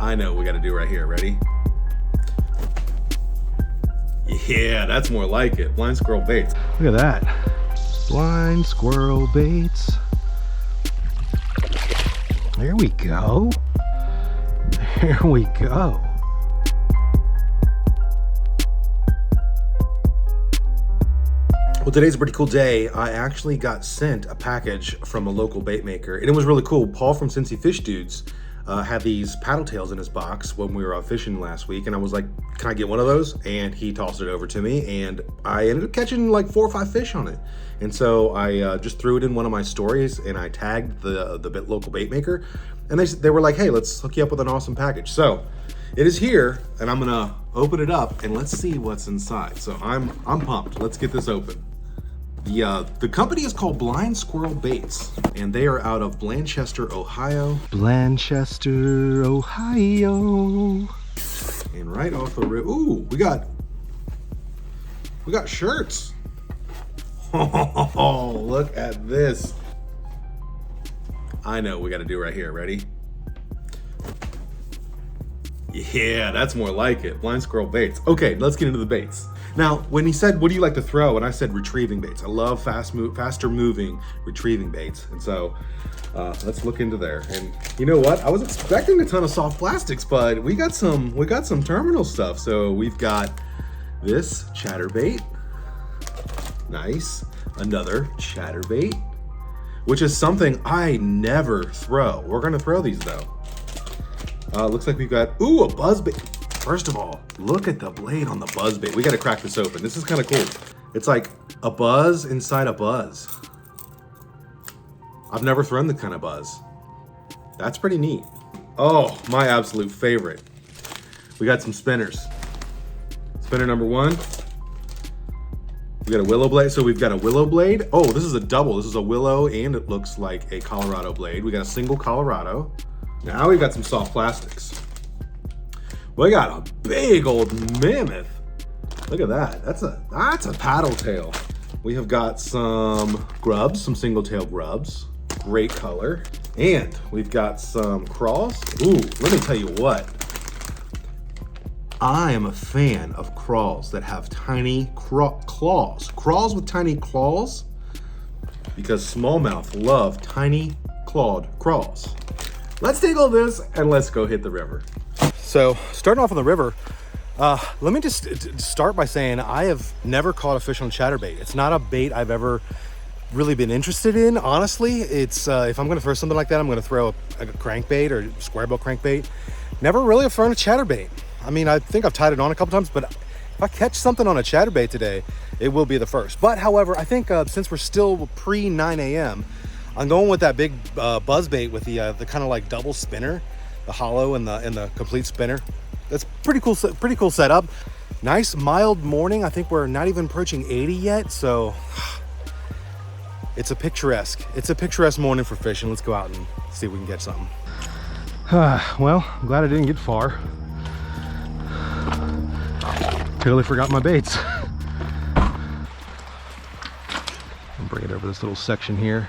I know what we gotta do right here. Ready? Yeah, that's more like it. Blind Squirrel Baits. Look at that. Blind Squirrel Baits. There we go. There we go. Well, today's a pretty cool day. I actually got sent a package from a local bait maker, and it was really cool. Paul from Cincy Fish Dudes had these paddle tails in his box when we were out fishing last week, and I was like, can I get one of those? And he tossed it over to me, and I ended up catching like 4 or 5 fish on it. And so I just threw it in one of my stories, and I tagged the local bait maker, and they were like, hey, let's hook you up with an awesome package. So it is here, and I'm gonna open it up, and let's see what's inside. So I'm pumped. Let's get this open. The company is called Blind Squirrel Baits, and they are out of Blanchester, Ohio. Blanchester, Ohio. And right off the rip, ooh, we got shirts. Oh, look at this. I know what we got to do right here. Ready? Yeah, that's more like it. Blind Squirrel Baits. Okay, let's get into the baits. Now, when he said, what do you like to throw? And I said retrieving baits. I love faster moving retrieving baits. And so let's look into there. And you know what? I was expecting a ton of soft plastics, but we got some terminal stuff. So we've got this chatterbait. Nice. Another chatterbait, which is something I never throw. We're gonna throw these though. Looks like we've got, ooh, a buzzbait. First of all, look at the blade on the buzzbait. We gotta crack this open. This is kind of cool. It's like a buzz inside a buzz. I've never thrown the kind of buzz. That's pretty neat. Oh, my absolute favorite. We got some spinners. Spinner number 1. We got a willow blade. So we've got a willow blade. Oh, this is a double. This is a willow and it looks like a Colorado blade. We got a single Colorado. Now we've got some soft plastics. We got a big old mammoth. Look at that. That's a paddle tail. We have got some grubs, some single tail grubs. Great color. And we've got some crawls. Ooh, let me tell you what. I am a fan of crawls that have tiny claws. Crawls with tiny claws, because smallmouth love tiny clawed crawls. Let's take all this and let's go hit the river. So starting off on the river, let me just start by saying I have never caught a fish on chatterbait. It's not a bait I've ever really been interested in, honestly. It's if I'm gonna throw something like that, I'm gonna throw a crankbait or square bill crankbait. Never really have thrown a chatterbait. I mean, I think I've tied it on a couple times, but if I catch something on a chatterbait today, it will be the first. But however, I think since we're still pre 9 a.m., I'm going with that big buzz bait with the kind of like double spinner, the hollow and the complete spinner. That's pretty cool setup. Nice mild morning. I think we're not even approaching 80 yet, so it's a picturesque morning for fishing. Let's go out and see if we can catch something. Well, I'm glad I didn't get far. Totally forgot my baits. I'll bring it over this little section here.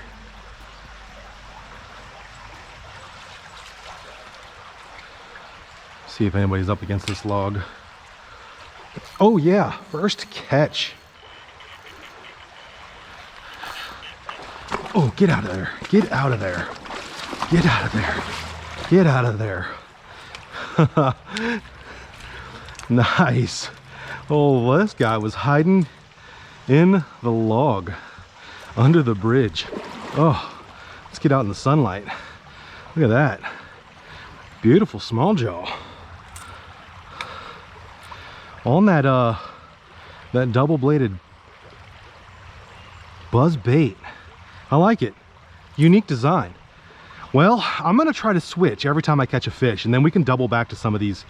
See if anybody's up against this log. Oh yeah, first catch. Oh, get out of there. Get out of there. Get out of there. Get out of there. Nice. Oh, this guy was hiding in the log under the bridge. Oh, let's get out in the sunlight. Look at that. Beautiful small jaw. On that that double-bladed buzz bait. I like it. Unique design. Well, I'm gonna try to switch every time I catch a fish, and then we can double back to some of these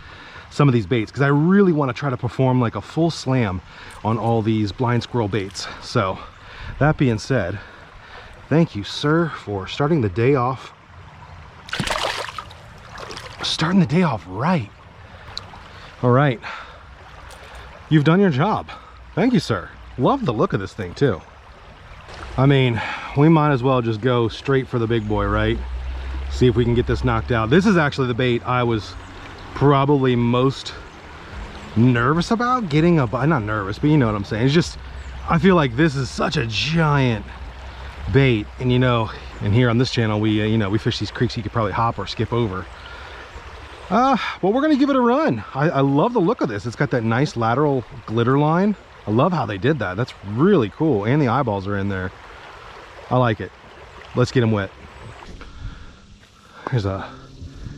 baits, because I really want to try to perform like a full slam on all these blind squirrel baits. So that being said, thank you, sir, for starting the day off right. All right, you've done your job. Thank you, sir. Love the look of this thing too. I mean, we might as well just go straight for the big boy, right? See if we can get this knocked out. This is actually the bait I was probably most nervous about getting a bite. Not nervous, but you know what I'm saying. It's just, I feel like this is such a giant bait, and you know, and here on this channel we you know, we fish these creeks you could probably hop or skip over. Well, we're gonna give it a run. I love the look of this. It's got that nice lateral glitter line. I love how they did that. That's really cool, and the eyeballs are in there. I like it. Let's get them wet. Here's a,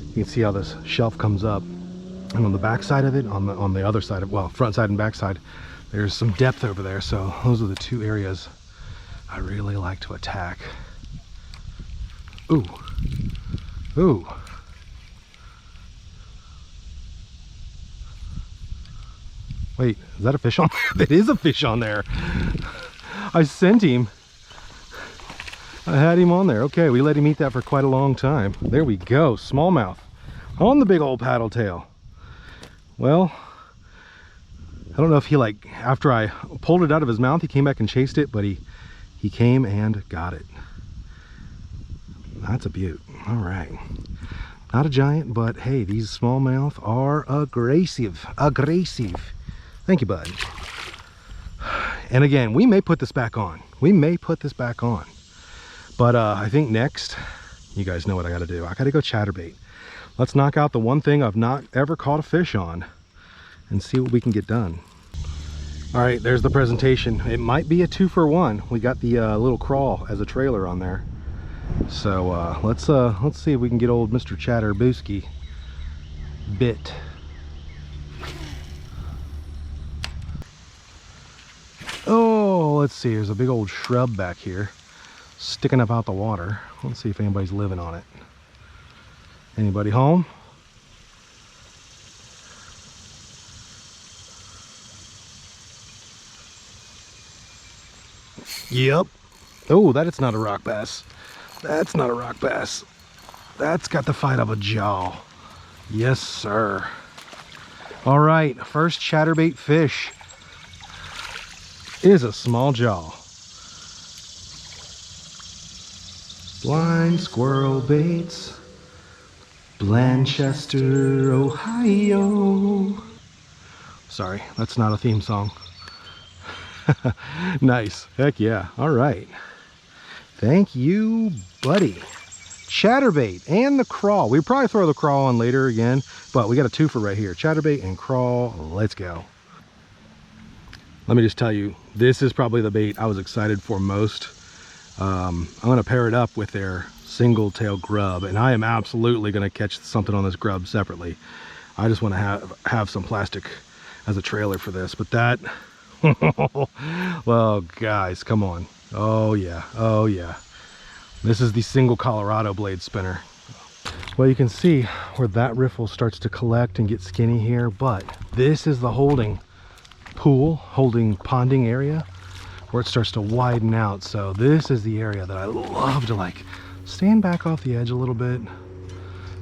you can see how this shelf comes up, and on the back side of it, on the other side of, well, front side and back side, there's some depth over there. So those are the two areas I really like to attack. Ooh, ooh. Wait, is that a fish on there? That is a fish on there. I sent him. I had him on there. Okay, we let him eat that for quite a long time. There we go, smallmouth on the big old paddle tail. Well, I don't know if he, like, after I pulled it out of his mouth, he came back and chased it, but he came and got it. That's a beaut. All right. Not a giant, but hey, these smallmouth are aggressive. Aggressive. Thank you, bud. And again, we may put this back on. We may put this back on. But I think next, you guys know what I gotta do. I gotta go chatterbait. Let's knock out the one thing I've not ever caught a fish on and see what we can get done. All right, there's the presentation. It might be a 2-for-1. We got the little crawl as a trailer on there. So let's see if we can get old Mr. Chatterbooski bit. Oh, let's see, there's a big old shrub back here sticking up out the water. Let's see if anybody's living on it. Anybody home? Yep. Oh, that is not a rock bass. That's not a rock bass. That's got the fight of a jaw. Yes, sir. All right, first chatterbait fish is a small jaw. Blind Squirrel Baits, Blanchester, Ohio. Sorry, that's not a theme song. Nice. Heck yeah. All right. Thank you, buddy. Chatterbait and the crawl. We probably throw the crawl on later again, but we got a 2 for right here. Chatterbait and crawl. Let's go. Let me just tell you, this is probably the bait I was excited for most. I'm going to pair it up with their single tail grub, and I am absolutely going to catch something on this grub separately. I just want to have some plastic as a trailer for this, but that, well, guys, come on. Oh yeah, oh yeah. This is the single Colorado blade spinner. Well, you can see where that riffle starts to collect and get skinny here, but this is the holding pool, holding ponding area where it starts to widen out. So this is the area that I love to, like, stand back off the edge a little bit,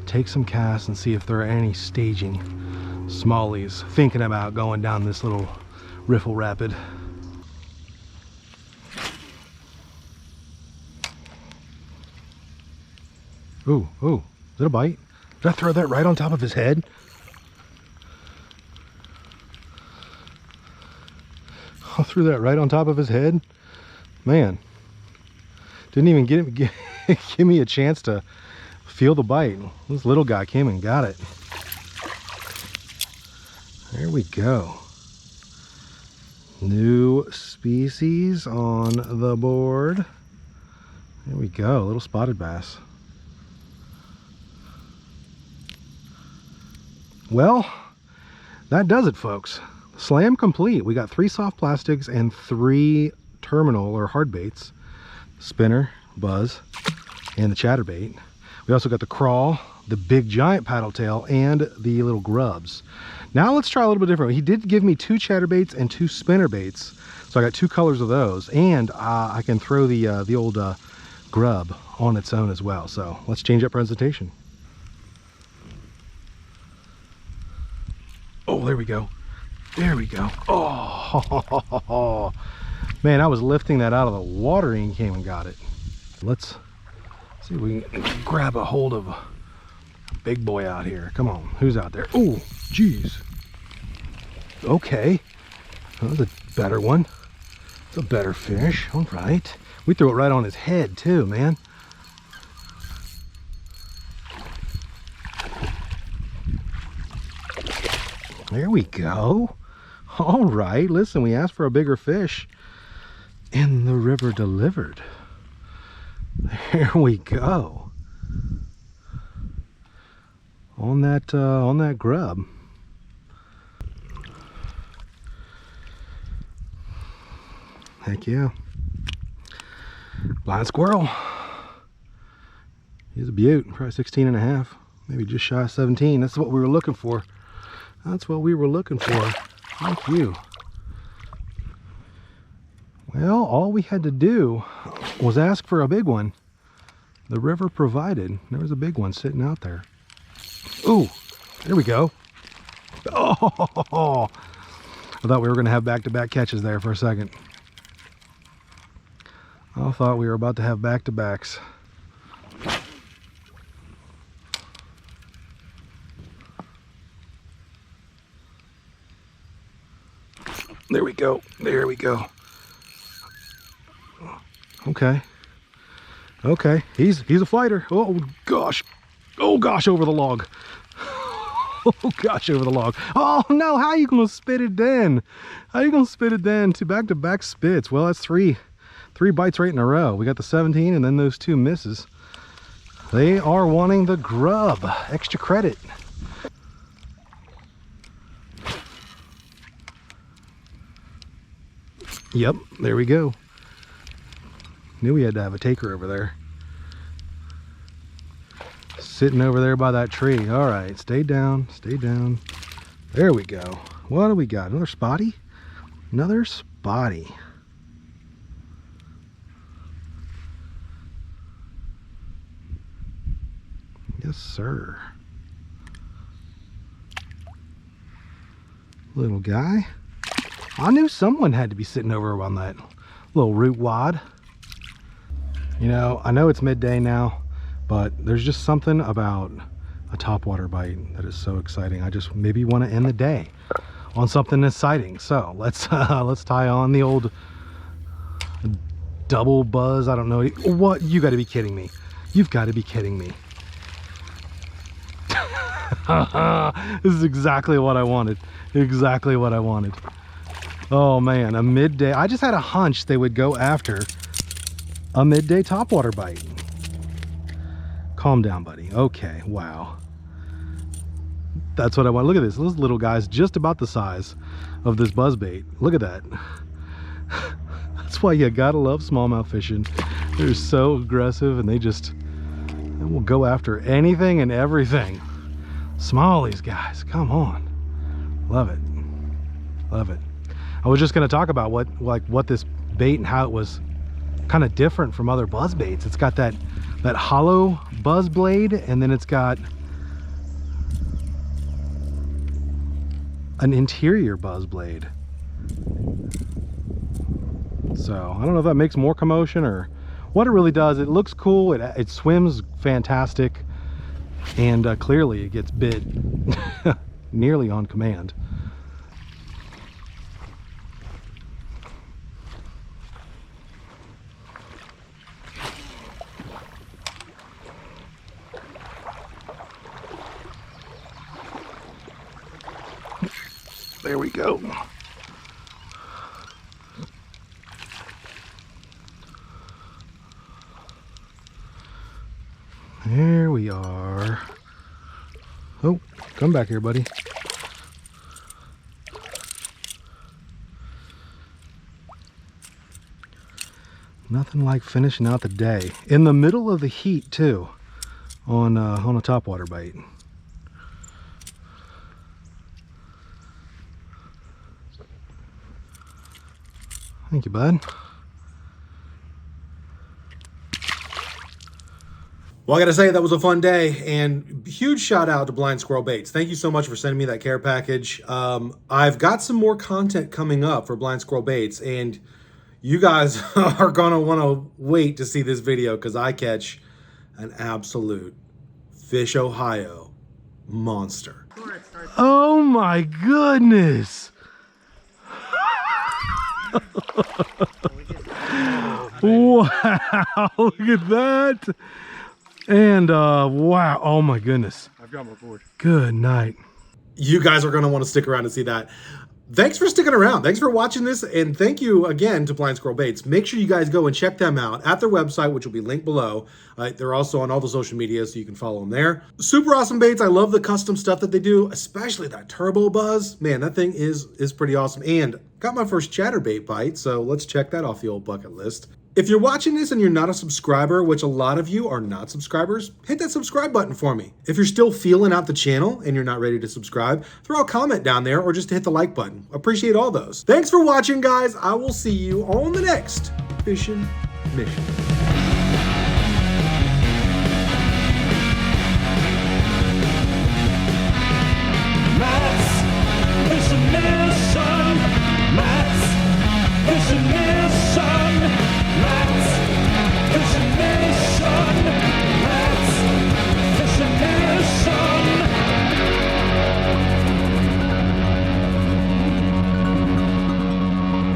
take some casts and see if there are any staging smallies thinking about going down this little riffle rapid. Ooh, ooh, is it a bite? Did I throw that right on top of his head? I threw that right on top of his head. Man, didn't even give me a chance to feel the bite. This little guy came and got it. There we go. New species on the board. There we go, a little spotted bass. Well, that does it, folks. Slam complete. We got 3 soft plastics and 3 terminal or hard baits. Spinner, buzz, and the chatterbait. We also got the crawl, the big giant paddle tail, and the little grubs. Now let's try a little bit different. He did give me 2 chatterbaits and 2 spinner baits. So I got 2 colors of those, and I can throw the old grub on its own as well. So let's change up presentation. Oh, there we go. There we go. Oh, man, I was lifting that out of the water and he came and got it. Let's see if we can grab a hold of big boy out here. Come on, who's out there? Oh, geez. Okay, that was a better one. It's a better fish. All right. We threw it right on his head too, man. There we go. All right, listen, we asked for a bigger fish and the river delivered. There we go. On that grub. Heck yeah. Blind squirrel. He's a beaut, probably 16 and a half, maybe just shy of 17. That's what we were looking for. That's what we were looking for. Thank you. Well, all we had to do was ask for a big one. The river provided. There was a big one sitting out there. Ooh, there we go. Oh, I thought we were going to have back-to-back catches there for a second. I thought we were about to have back-to-backs. There we go. There we go. Okay. Okay. He's a fighter. Oh gosh. Oh gosh, over the log. Oh gosh, over the log. Oh no, how are you gonna spit it then? How are you gonna spit it then? Two back-to-back spits. Well, that's three bites right in a row. We got the 17 and then those 2 misses. They are wanting the grub. Extra credit. Yep, there we go. Knew we had to have a taker over there. Sitting over there by that tree. All right, stay down, stay down. There we go. What do we got? Another spotty? Another spotty. Yes, sir. Little guy. I knew someone had to be sitting over on that little root wad. You know, I know it's midday now, but there's just something about a topwater bite that is so exciting. I just maybe want to end the day on something exciting. So let's tie on the old double buzz. I don't know what. You got to be kidding me. You've got to be kidding me. This is exactly what I wanted. Exactly what I wanted. Oh man, a midday. I just had a hunch they would go after a midday topwater bite. Calm down, buddy. Okay, wow. That's what I want. Look at this. This little guy's just about the size of this buzzbait. Look at that. That's why you gotta love smallmouth fishing. They're so aggressive and they will go after anything and everything. Smallies, guys, come on. Love it. Love it. I was just going to talk about what this bait and how it was kind of different from other buzz baits. It's got that hollow buzz blade, and then it's got an interior buzz blade. So I don't know if that makes more commotion or what it really does. It looks cool. It swims fantastic, and clearly it gets bit nearly on command. There we go. There we are. Oh, come back here, buddy. Nothing like finishing out the day in the middle of the heat too, on a topwater bite. Thank you, bud. Well, I gotta say, that was a fun day, and huge shout out to Blind Squirrel Baits. Thank you so much for sending me that care package. I've got some more content coming up for Blind Squirrel Baits, and you guys are gonna wanna wait to see this video because I catch an absolute Fish Ohio monster. Oh my goodness. Wow, look at that. And wow, oh my goodness. I've got my board. Good night. You guys are going to want to stick around to see that. Thanks for sticking around. Thanks for watching this. And thank you again to Blind Squirrel Baits. Make sure you guys go and check them out at their website, which will be linked below. They're also on all the social media, so you can follow them there. Super awesome baits. I love the custom stuff that they do, especially that turbo buzz. Man, that thing is pretty awesome. And got my first chatterbait bite, so let's check that off the old bucket list. If you're watching this and you're not a subscriber, which a lot of you are not subscribers, hit that subscribe button for me. If you're still feeling out the channel and you're not ready to subscribe, throw a comment down there or just hit the like button. Appreciate all those. Thanks for watching, guys. I will see you on the next Fishin' Mission.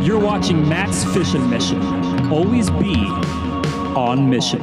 You're watching Matt's Fishing Mission. Always be on mission.